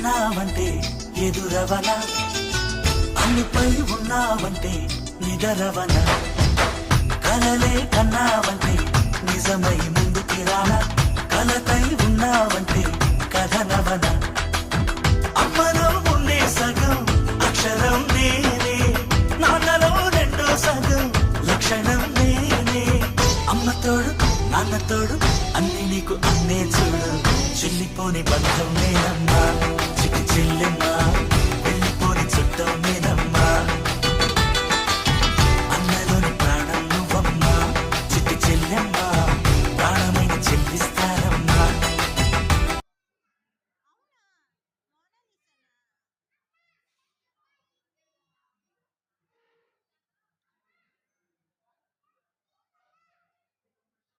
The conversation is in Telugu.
ఉన్నావంటే ఎదురవన, అన్నిపై ఉన్నావంటే నిదరవన, కలలే కన్నావంటే నిజమై ముందుకి రానా, కలతై ఉన్నావంటే కథనవన. అమ్మలో ఉండే సగం అక్షరం నేనే, నాన్నలో రెండో సగం లక్షణం నేనే. అమ్మ తోడు నాన్న తోడు అన్ని నీకు అన్నే చూడు, చెల్లిపోని బంధం నేనమ్మా చిటి చెల్లెమ్మా.